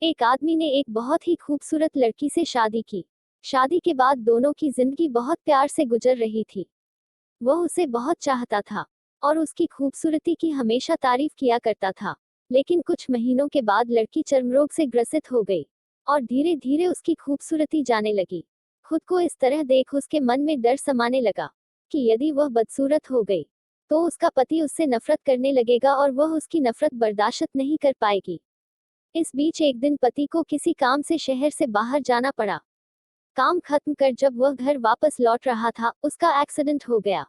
एक आदमी ने एक बहुत ही खूबसूरत लड़की से शादी की। शादी के बाद दोनों की जिंदगी बहुत प्यार से गुजर रही थी। वह उसे बहुत चाहता था और उसकी खूबसूरती की हमेशा तारीफ किया करता था। लेकिन कुछ महीनों के बाद लड़की चर्मरोग से ग्रसित हो गई और धीरे धीरे उसकी खूबसूरती जाने लगी। खुद को इस तरह देख उसके मन में डर समाने लगा कि यदि वह बदसूरत हो गई तो उसका पति उससे नफरत करने लगेगा और वह उसकी नफरत बर्दाश्त नहीं कर पाएगी। इस बीच एक दिन पति को किसी काम से शहर से बाहर जाना पड़ा। काम खत्म कर जब वह घर वापस लौट रहा था, उसका एक्सीडेंट हो गया।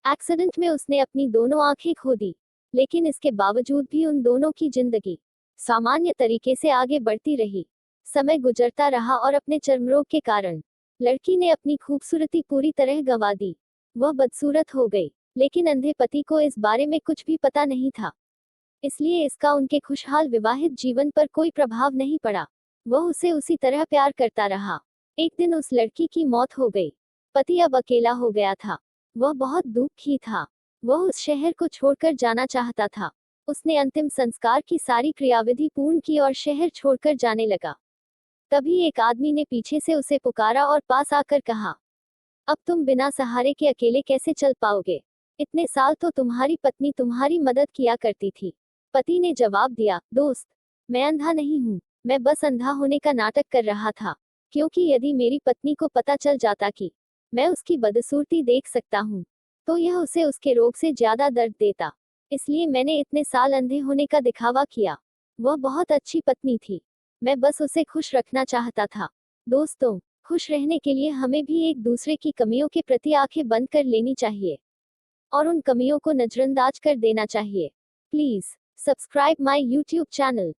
एक्सीडेंट में उसने अपनी दोनों आंखें खो दी, लेकिन इसके बावजूद भी उन दोनों की जिंदगी सामान्य तरीके से आगे बढ़ती रही। समय गुजरता रहा और अपने चर्मरोग के कारण लड़की ने अपनी खूबसूरती पूरी तरह गंवा दी। वह बदसूरत हो गई, लेकिन अंधे पति को इस बारे में कुछ भी पता नहीं था। इसलिए इसका उनके खुशहाल विवाहित जीवन पर कोई प्रभाव नहीं पड़ा। वह उसे उसी तरह प्यार करता रहा। एक दिन उस लड़की की मौत हो गई। पति अब अकेला हो गया था। वह बहुत दुखी था। वह उस शहर को छोड़कर जाना चाहता था। उसने अंतिम संस्कार की सारी क्रियाविधि पूर्ण की और शहर छोड़कर जाने लगा। तभी एक आदमी ने पीछे से उसे पुकारा और पास आकर कहा, अब तुम बिना सहारे के अकेले कैसे चल पाओगे? इतने साल तो तुम्हारी पत्नी तुम्हारी मदद किया करती थी। पति ने जवाब दिया, दोस्त, मैं अंधा नहीं हूँ। मैं बस अंधा होने का नाटक कर रहा था, क्योंकि यदि मेरी पत्नी को पता चल जाता कि मैं उसकी बदसूरती देख सकता हूँ, तो यह उसे उसके रोग से ज्यादा दर्द देता। इसलिए मैंने इतने साल अंधे होने का दिखावा किया। वह बहुत अच्छी पत्नी थी। मैं बस उसे खुश रखना चाहता था। दोस्तों, खुश रहने के लिए हमें भी एक दूसरे की कमियों के प्रति आंखें बंद कर लेनी चाहिए और उन कमियों को नजरअंदाज कर देना चाहिए। Please subscribe my YouTube channel.